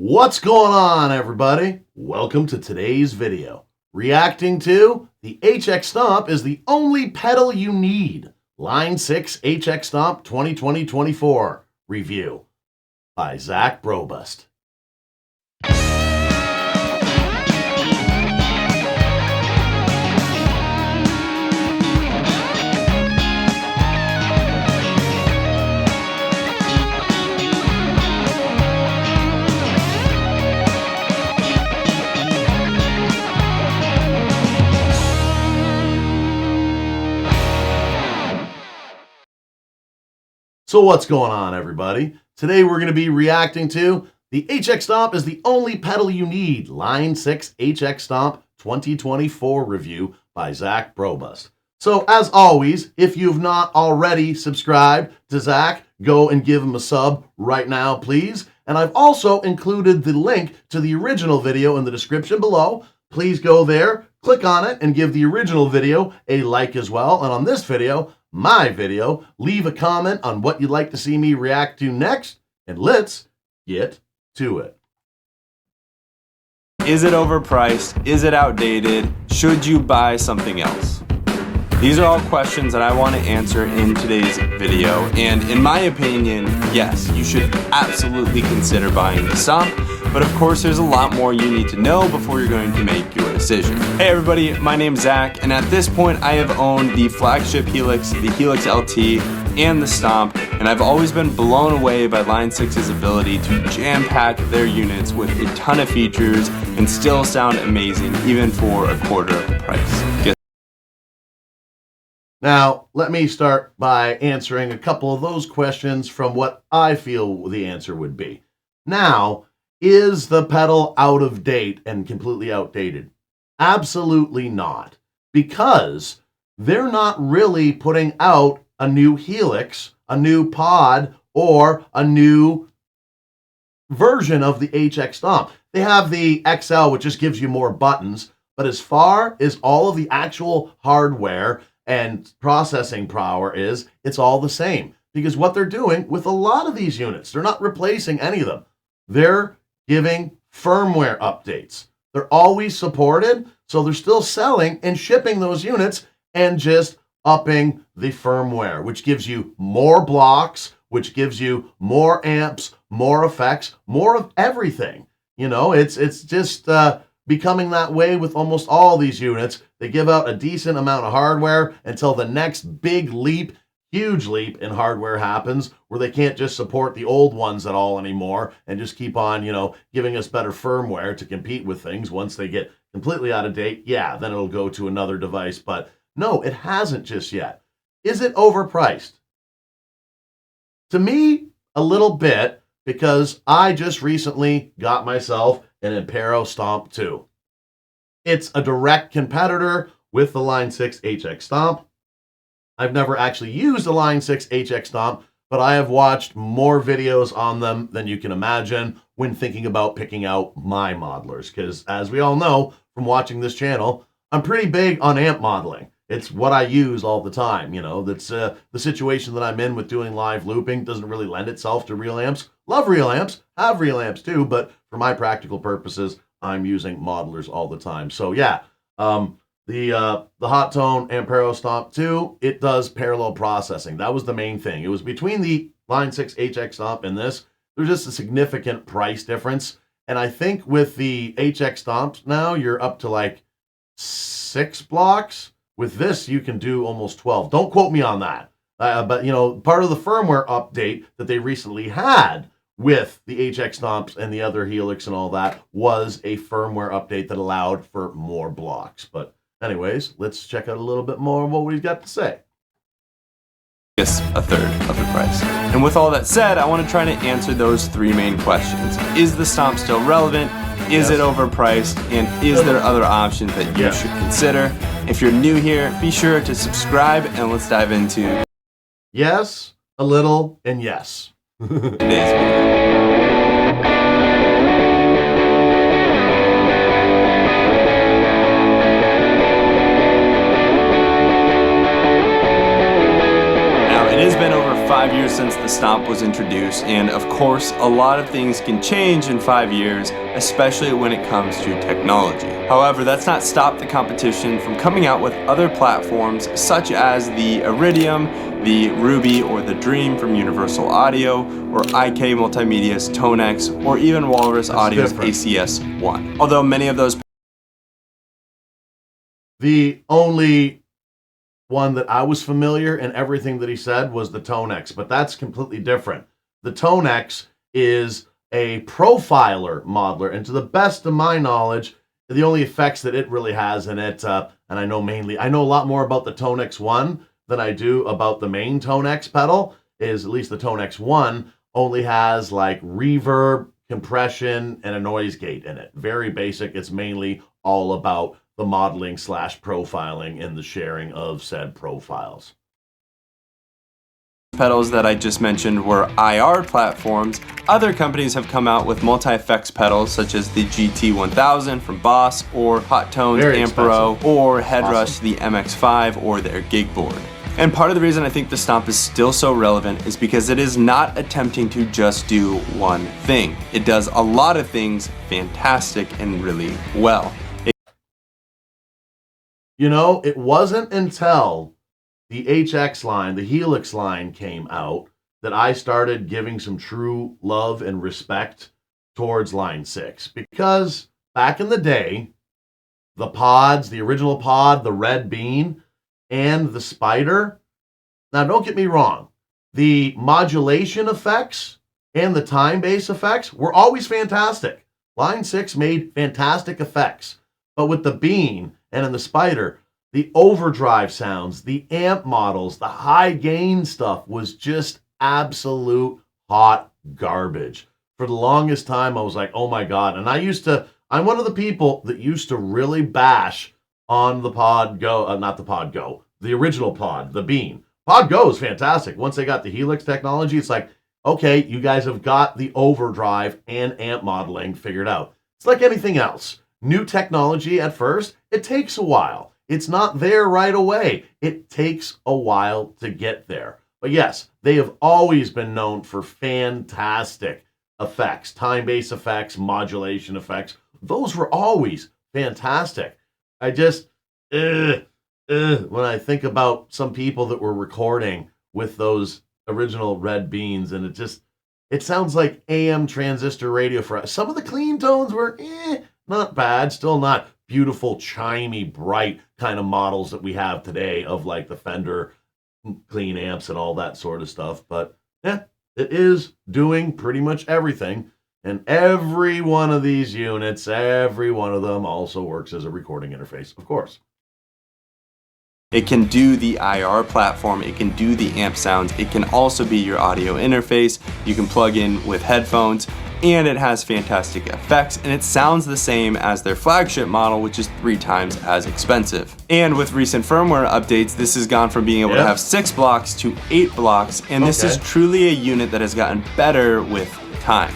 What's going on, everybody? Welcome to today's video. Reacting to the HX Stomp is the only pedal you need. Line 6 HX Stomp 2020-24 review by Zach Brobust. So what's going on, everybody? Today we're going to be reacting to the HX Stomp is the only pedal you need. Line 6 HX Stomp 2024 review by Zach Brobust. So as always, if you've not already subscribed to Zach, go and give him a sub right now, please. And I've also included the link to the original video in the description below. Please go there, click on it, and give the original video a like as well. And on this video, my video, leave a comment on what you'd like to see me react to next, and let's get to it. Is it overpriced? Is it outdated? Should you buy something else? These are all questions that I want to answer in today's video, and in my opinion, yes, you should absolutely consider buying the Stomp, but of course there's a lot more you need to know before you're going to make your decision. Hey everybody, my name's Zach, and at this point I have owned the flagship Helix, the Helix LT, and the Stomp, and I've always been blown away by Line 6's ability to jam-pack their units with a ton of features and still sound amazing even for a quarter of the price. Now, let me start by answering a couple of those questions from what I feel the answer would be. Now, is the pedal out of date and completely outdated? Absolutely not, because they're not really putting out a new Helix, a new pod, or a new version of the HX Stomp. They have the XL, which just gives you more buttons, but as far as all of the actual hardware and processing power is, it's all the same. Because what they're doing with a lot of these units, they're not replacing any of them. They're giving firmware updates. They're always supported, so they're still selling and shipping those units and just upping the firmware, which gives you more blocks, which gives you more amps, more effects, more of everything. You know, it's just becoming that way with almost all these units. They give out a decent amount of hardware until the next big leap, huge leap in hardware happens, where they can't just support the old ones at all anymore and just keep on, giving us better firmware to compete with things. Once they get completely out of date, yeah, then it'll go to another device. But no, it hasn't just yet. Is it overpriced? To me, a little bit, because I just recently got myself an Impero Stomp 2. It's a direct competitor with the Line 6 HX Stomp. I've never actually used a Line 6 HX Stomp, but I have watched more videos on them than you can imagine when thinking about picking out my modelers. Because as we all know from watching this channel, I'm pretty big on amp modeling. It's what I use all the time. That's the situation that I'm in with doing live looping doesn't really lend itself to real amps. Love real amps, have real amps too, but for my practical purposes, I'm using modelers all the time. So yeah, the Hot Tone Impero Stomp 2, it does parallel processing. That was the main thing. It was between the Line 6 HX Stomp and this. There's just a significant price difference. And I think with the HX Stomps now, you're up to like 6 blocks. With this, you can do almost 12. Don't quote me on that. But, part of the firmware update that they recently had with the HX Stomps and the other Helix and all that was a firmware update that allowed for more blocks. But anyways, let's check out a little bit more of what we've got to say. Yes, a third of the price. And with all that said, I want to try to answer those three main questions. Is the Stomp still relevant? Is it overpriced? And is there other options that you should consider? If you're new here, be sure to subscribe, and let's dive into yes, a little, and yes. today's video. Now, it has been over 5 years years since the Stomp was introduced, and of course, a lot of things can change in 5 years, especially when it comes to technology. However, that's not stopped the competition from coming out with other platforms such as the Iridium, the Ruby, or the Dream from Universal Audio, or IK Multimedia's Tonex, or even Walrus Audio's ACS1. Although many of those... The only one that I was familiar in everything that he said was the Tonex, but that's completely different. The Tonex is a profiler modeler, and to the best of my knowledge, the only effects that it really has in it, and I know a lot more about the Tonex 1 than I do about the main Tonex pedal, is at least the Tonex 1 only has like reverb, compression, and a noise gate in it. Very basic. It's mainly all about the modeling / profiling and the sharing of said profiles. Pedals that I just mentioned were IR platforms. Other companies have come out with multi-effects pedals such as the GT1000 from Boss, or Hot Tones Ampero, or Headrush the MX5, or their gig board. And part of the reason I think the Stomp is still so relevant is because it is not attempting to just do one thing. It does a lot of things fantastic and really well. You know, it wasn't until the HX line, the Helix line came out that I started giving some true love and respect towards line 6. Because back in the day, the pods, the original pod, the Red Bean, and the Spider, now don't get me wrong, the modulation effects and the time base effects were always fantastic. Line 6 made fantastic effects. But with the Bean and in the Spider, the overdrive sounds, the amp models, the high gain stuff was just absolute hot garbage. For the longest time, I was like, oh my God. And I'm one of the people that used to really bash on the Pod Go, not the Pod Go, the original Pod, the Bean. Pod Go is fantastic. Once they got the Helix technology, it's like, okay, you guys have got the overdrive and amp modeling figured out. It's like anything else. New technology at first, it takes a while. It's not there right away. It takes a while to get there. But yes, they have always been known for fantastic effects, time-based effects, modulation effects. Those were always fantastic. I just, when I think about some people that were recording with those original Red Beans, and it sounds like AM transistor radio for us. Some of the clean tones were, not bad, still not beautiful, chimey, bright kind of models that we have today of like the Fender clean amps and all that sort of stuff. But yeah, it is doing pretty much everything. And every one of these units, every one of them also works as a recording interface, of course. It can do the IR platform, it can do the amp sounds, it can also be your audio interface, you can plug in with headphones, and it has fantastic effects, and it sounds the same as their flagship model, which is 3 times as expensive. And with recent firmware updates, this has gone from being able to have 6 blocks to 8 blocks, and this is truly a unit that has gotten better with time.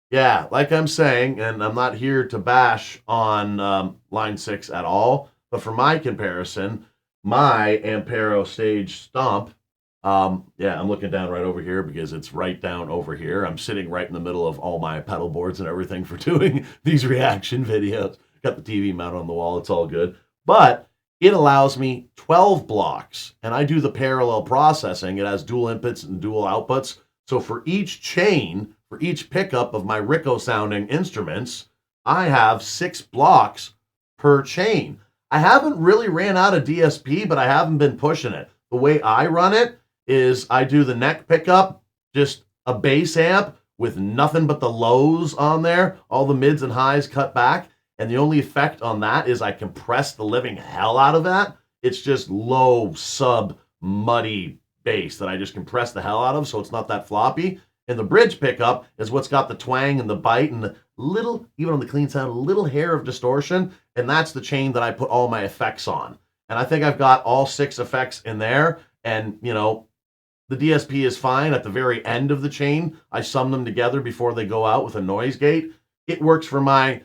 Yeah, like I'm saying, and I'm not here to bash on line 6 at all, but for my comparison, my Ampero Stage Stomp, I'm looking down right over here because it's right down over here. I'm sitting right in the middle of all my pedal boards and everything for doing these reaction videos. Got the TV mounted on the wall, it's all good. But it allows me 12 blocks, and I do the parallel processing. It has dual inputs and dual outputs. So for each chain, for each pickup of my Rico sounding instruments, I have 6 blocks per chain. I haven't really ran out of DSP, but I haven't been pushing it. The way I run it is I do the neck pickup, just a bass amp with nothing but the lows on there, all the mids and highs cut back, and the only effect on that is I compress the living hell out of that. It's just low, sub, muddy bass that I just compress the hell out of, so it's not that floppy. And the bridge pickup is what's got the twang and the bite and the little, even on the clean sound, a little hair of distortion, and that's the chain that I put all my effects on. And I think I've got all 6 effects in there, and, you know, the DSP is fine. At the very end of the chain, I sum them together before they go out with a noise gate. It works for my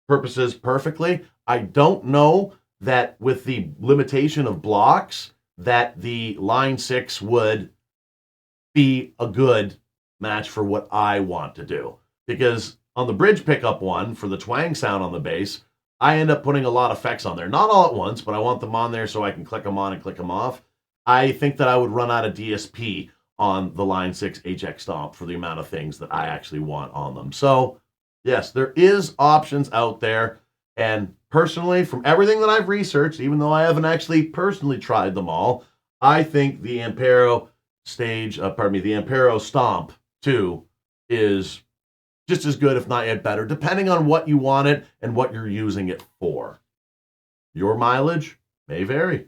purposes perfectly. I don't know that with the limitation of blocks that the Line 6 would be a good match for what I want to do. Because on the bridge pickup one, for the twang sound on the bass, I end up putting a lot of effects on there. Not all at once, but I want them on there so I can click them on and click them off. I think that I would run out of DSP on the Line 6 HX Stomp for the amount of things that I actually want on them. So, yes, there is options out there. And personally, from everything that I've researched, even though I haven't actually personally tried them all, I think the Ampero the Ampero Stomp 2 is just as good, if not yet better, depending on what you want it and what you're using it for. Your mileage may vary.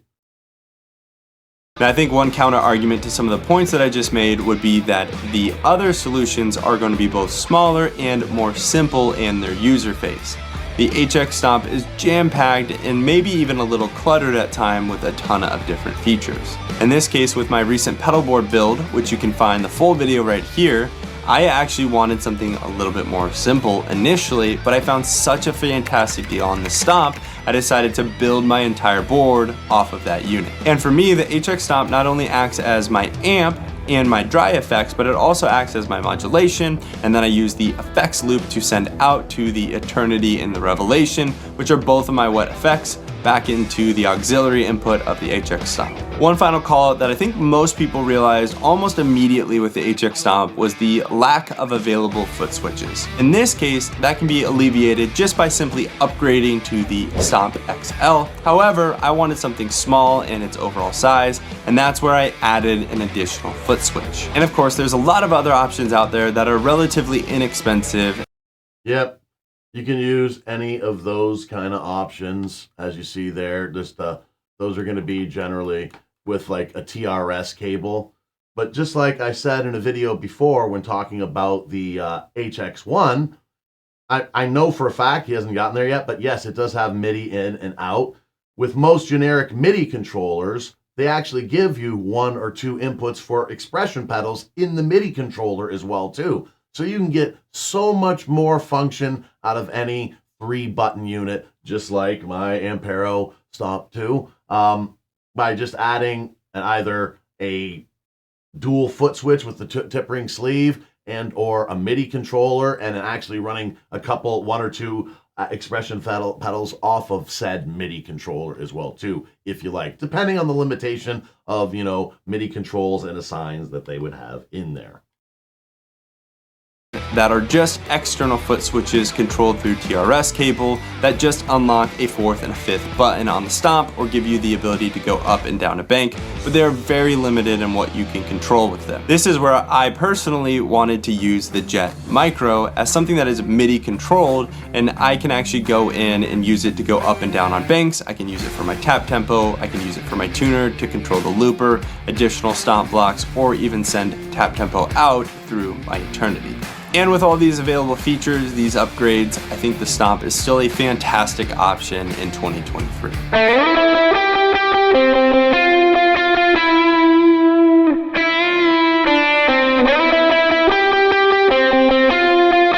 And I think one counter argument to some of the points that I just made would be that the other solutions are going to be both smaller and more simple in their user face. The HX Stomp is jam-packed and maybe even a little cluttered at time with a ton of different features. In this case, with my recent pedal board build, which you can find the full video right here, I actually wanted something a little bit more simple initially, but I found such a fantastic deal on the Stomp, I decided to build my entire board off of that unit. And for me, the HX Stomp not only acts as my amp and my dry effects, but it also acts as my modulation, and then I use the effects loop to send out to the Eternity and the Revelation, which are both of my wet effects, back into the auxiliary input of the HX Stomp. One final call out that I think most people realized almost immediately with the HX Stomp was the lack of available foot switches. In this case, that can be alleviated just by simply upgrading to the Stomp XL. However, I wanted something small in its overall size, and that's where I added an additional foot switch. And of course, there's a lot of other options out there that are relatively inexpensive. Yep. You can use any of those kind of options, as you see there. Just those are going to be generally with like a TRS cable. But just like I said in a video before when talking about the HX1, I know for a fact he hasn't gotten there yet, but yes, it does have MIDI in and out. With most generic MIDI controllers, they actually give you 1 or 2 inputs for expression pedals in the MIDI controller as well too. So you can get so much more function out of any 3-button unit, just like my Ampero Stomp 2, by just adding either a dual foot switch with the tip ring sleeve and or a MIDI controller, and actually running 1 or 2 expression pedals off of said MIDI controller as well too, if you like, depending on the limitation of, MIDI controls and assigns that they would have in there. That are just external foot switches controlled through TRS cable that just unlock a 4th and a 5th button on the Stomp or give you the ability to go up and down a bank, but they're very limited in what you can control with them. This is where I personally wanted to use the Jet Micro as something that is MIDI controlled, and I can actually go in and use it to go up and down on banks. I can use it for my tap tempo, I can use it for my tuner to control the looper, additional stomp blocks, or even send tap tempo out through my Eternity. And with all these available features, these upgrades, I think the Stomp is still a fantastic option in 2023. Like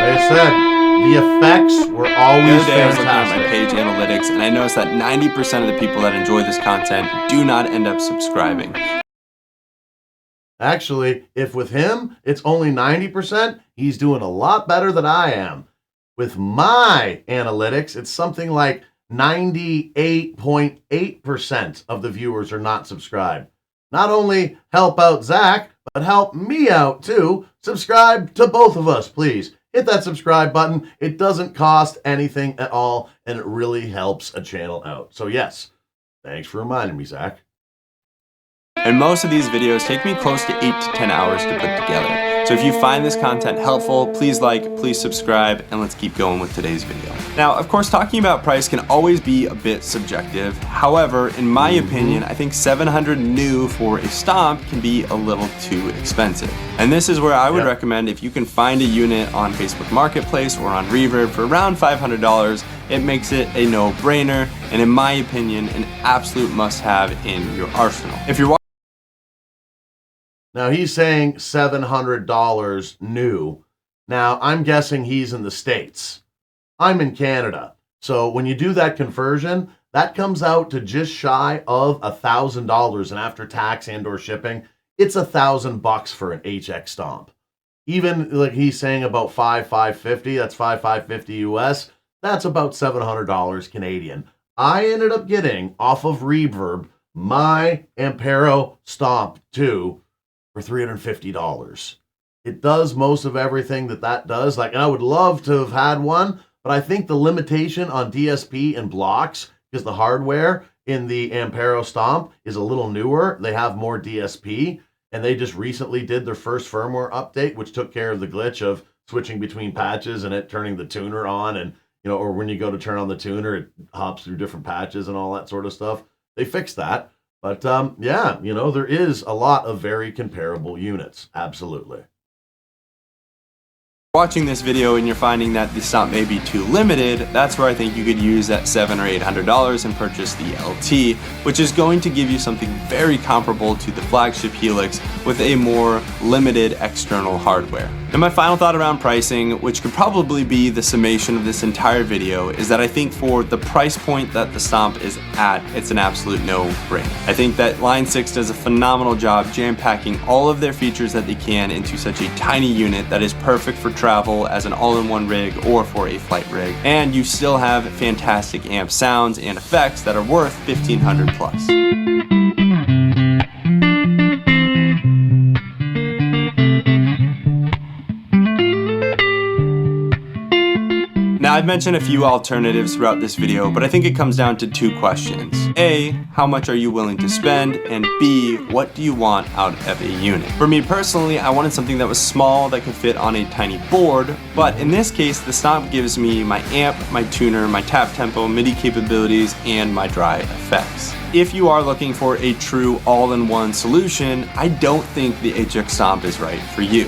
I said, the effects were always the other day I was looking at fantastic. my page analytics, and I noticed that 90% of the people that enjoy this content do not end up subscribing. Actually, if with him it's only 90%, he's doing a lot better than I am. With my analytics, it's something like 98.8% of the viewers are not subscribed. Not only help out Zach, but help me out too. Subscribe to both of us, please. Hit that subscribe button. It doesn't cost anything at all, and it really helps a channel out. So yes, thanks for reminding me, Zach. And most of these videos take me close to 8 to 10 hours to put together. So if you find this content helpful, please like, please subscribe, and let's keep going with today's video. Now, of course, talking about price can always be a bit subjective. However, in my opinion, I think $700 new for a Stomp can be a little too expensive. And this is where I would recommend, if you can find a unit on Facebook Marketplace or on Reverb for around $500, it makes it a no-brainer, and in my opinion, an absolute must-have in your arsenal. If you're Now he's saying $700 new. Now I'm guessing he's in the States. I'm in Canada. So when you do that conversion, that comes out to just shy of $1,000, and after tax and or shipping, it's $1,000 for an HX Stomp. Even like he's saying about $550, that's $550 US, that's about $700 Canadian. I ended up getting off of Reverb my Ampero Stomp 2 for $350. It does most of everything that does. Like, and I would love to have had one, but I think the limitation on DSP and blocks, because the hardware in the Ampero Stomp is a little newer. They have more DSP, and they just recently did their first firmware update, which took care of the glitch of switching between patches and it turning the tuner on, and or when you go to turn on the tuner, it hops through different patches and all that sort of stuff. They fixed that. But yeah, there is a lot of very comparable units. Absolutely. Watching this video and you're finding that the Stomp may be too limited, that's where I think you could use that $700 or $800 and purchase the LT, which is going to give you something very comparable to the flagship Helix with a more limited external hardware. And my final thought around pricing, which could probably be the summation of this entire video, is that I think for the price point that the Stomp is at, it's an absolute no-brainer. I think that Line 6 does a phenomenal job jam-packing all of their features that they can into such a tiny unit that is perfect for travel as an all-in-one rig or for a flight rig. And you still have fantastic amp sounds and effects that are worth $1,500 plus. Now, I've mentioned a few alternatives throughout this video, but I think it comes down to two questions. A, how much are you willing to spend? And B, what do you want out of a unit? For me personally, I wanted something that was small that could fit on a tiny board, but in this case, the Stomp gives me my amp, my tuner, my tap tempo, MIDI capabilities, and my dry effects. If you are looking for a true all-in-one solution, I don't think the HX Stomp is right for you.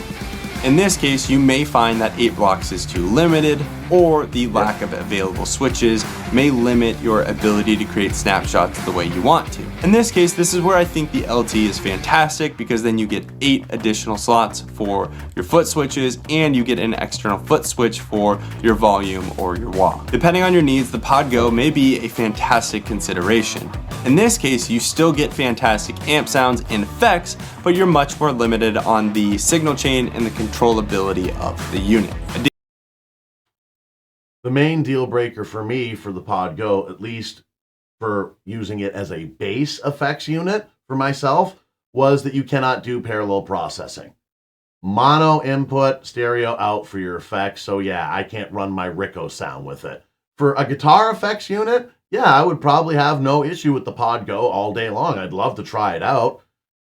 In this case, you may find that 8 blocks is too limited, or the lack of available switches may limit your ability to create snapshots the way you want to. In this case, this is where I think the LT is fantastic, because then you get 8 additional slots for your foot switches, and you get an external foot switch for your volume or your wah. Depending on your needs, the Pod Go may be a fantastic consideration. In this case, you still get fantastic amp sounds and effects, but you're much more limited on the signal chain and the controllability of the unit. The main deal breaker for me for the Pod Go, at least for using it as a bass effects unit for myself, was that you cannot do parallel processing. Mono input, stereo out for your effects. So yeah, I can't run my Rico sound with it. For a guitar effects unit, yeah, I would probably have no issue with the Pod Go all day long. I'd love to try it out.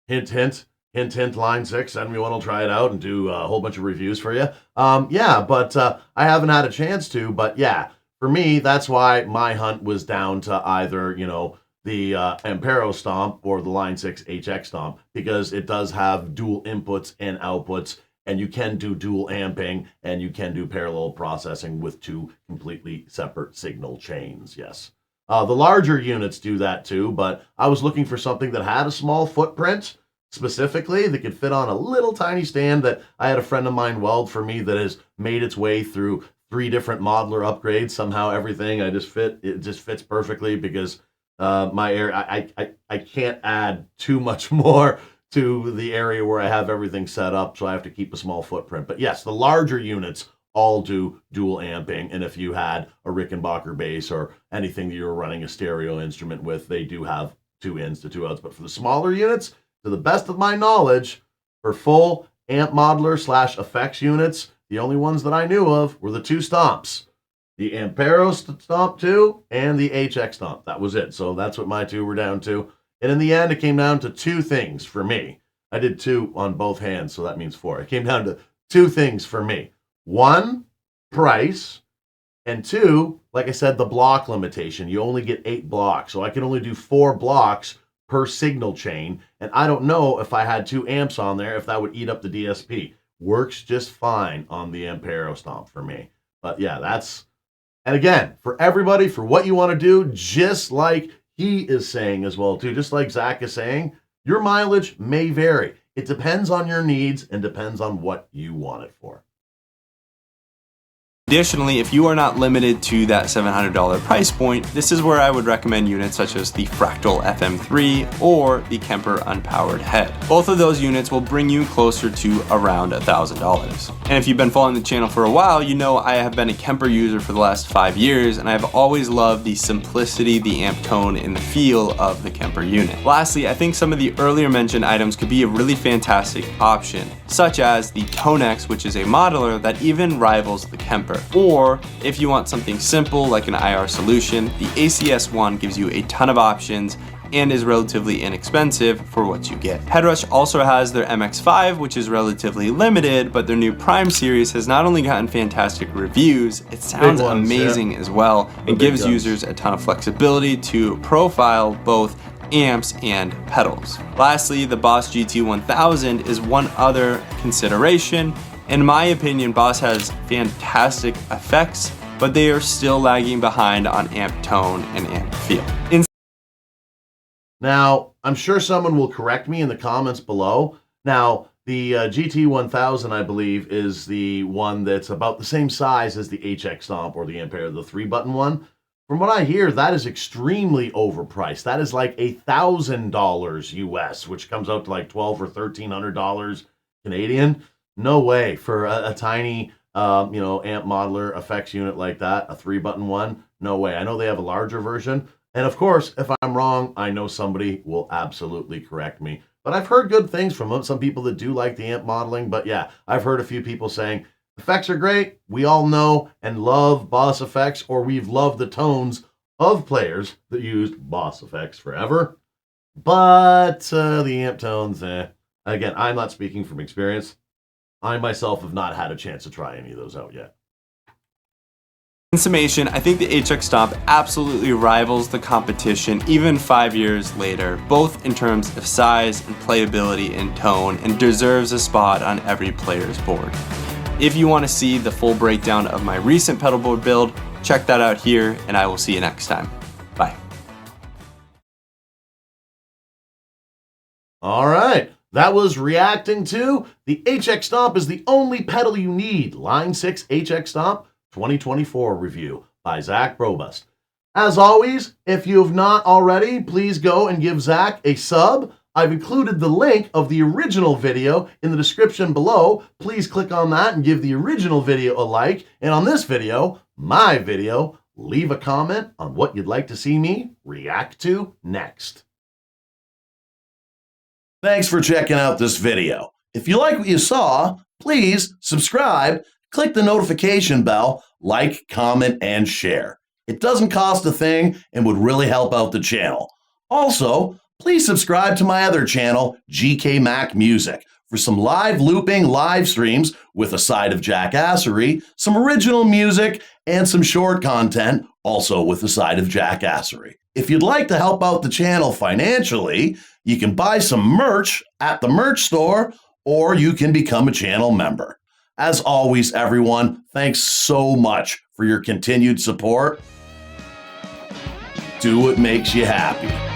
Hint, hint. Hint, hint, Line 6, send me one, I'll try it out and do a whole bunch of reviews for you. Yeah, but I haven't had a chance to, but yeah, for me, that's why my hunt was down to either, the Ampero Stomp or the Line 6 HX Stomp, because it does have dual inputs and outputs, and you can do dual amping, and you can do parallel processing with 2 completely separate signal chains, yes. The larger units do that too, but I was looking for something that had a small footprint, specifically, that could fit on a little tiny stand that I had a friend of mine weld for me that has made its way through 3 different modeler upgrades. Somehow everything it just fits perfectly, because my area, I can't add too much more to the area where I have everything set up, so I have to keep a small footprint. But yes, the larger units all do dual amping, and if you had a Rickenbacker bass or anything that you were running a stereo instrument with, they do have 2 ins to 2 outs. But for the smaller units, to the best of my knowledge, for full amp modeler / effects units, the only ones that I knew of were the 2 Stomps. The Ampero Stomp 2 and the HX Stomp. That was it. So that's what my 2 were down to. And in the end, it came down to 2 things for me. I did 2 on both hands, so that means 4. It came down to 2 things for me. 1, price, and 2, like I said, the block limitation. You only get 8 blocks, so I can only do 4 blocks per signal chain, and I don't know if I had 2 amps on there if that would eat up the DSP. Works just fine on the Ampero Stomp for me. But yeah, and again, for everybody, for what you want to do, just like he is saying as well too, just like Zach is saying, your mileage may vary. It depends on your needs and depends on what you want it for. Additionally, if you are not limited to that $700 price point, this is where I would recommend units such as the Fractal FM3 or the Kemper Unpowered Head. Both of those units will bring you closer to around $1,000. And if you've been following the channel for a while, you know I have been a Kemper user for the last 5 years, and I've always loved the simplicity, the amp tone, and the feel of the Kemper unit. Lastly, I think some of the earlier mentioned items could be a really fantastic option, such as the Tonex, which is a modeler that even rivals the Kemper. Or if you want something simple like an IR solution, the ACS1 gives you a ton of options and is relatively inexpensive for what you get. Headrush also has their MX5, which is relatively limited, but their new Prime series has not only gotten fantastic reviews, it sounds amazing as well, and gives users a ton of flexibility to profile both amps and pedals. Lastly, the Boss GT1000 is one other consideration. In my opinion, Boss has fantastic effects, but they are still lagging behind on amp tone and amp feel. Now, I'm sure someone will correct me in the comments below. Now, the GT1000, I believe, is the one that's about the same size as the HX Stomp or the Ampere, the 3-button one. From what I hear, that is extremely overpriced. That is like $1,000 US, which comes out to like $1,200 or $1,300 Canadian. No way for a tiny, amp modeler effects unit like that, a 3-button one. No way. I know they have a larger version. And of course, if I'm wrong, I know somebody will absolutely correct me. But I've heard good things from them. Some people that do like the amp modeling. But yeah, I've heard a few people saying, effects are great. We all know and love Boss effects, or we've loved the tones of players that used Boss effects forever. But the amp tones, again, I'm not speaking from experience. I myself have not had a chance to try any of those out yet. In summation, I think the HX Stomp absolutely rivals the competition even 5 years later, both in terms of size and playability and tone, and deserves a spot on every player's board. If you want to see the full breakdown of my recent pedal board build, check that out here, and I will see you next time. Bye. All right. That was reacting to the HX Stomp is the only pedal you need. Line 6 HX Stomp 2024 review by Zach Brobust. As always, if you have not already, please go and give Zach a sub. I've included the link of the original video in the description below. Please click on that and give the original video a like. And on this video, my video, leave a comment on what you'd like to see me react to next. Thanks for checking out this video. If you like what you saw, please subscribe, click the notification bell, like, comment, and share. It doesn't cost a thing and would really help out the channel. Also, please subscribe to my other channel, GK Mac Music, for some live looping live streams with a side of jackassery, some original music, and some short content, also with a side of jackassery. If you'd like to help out the channel financially, you can buy some merch at the merch store, or you can become a channel member. As always, everyone, thanks so much for your continued support. Do what makes you happy.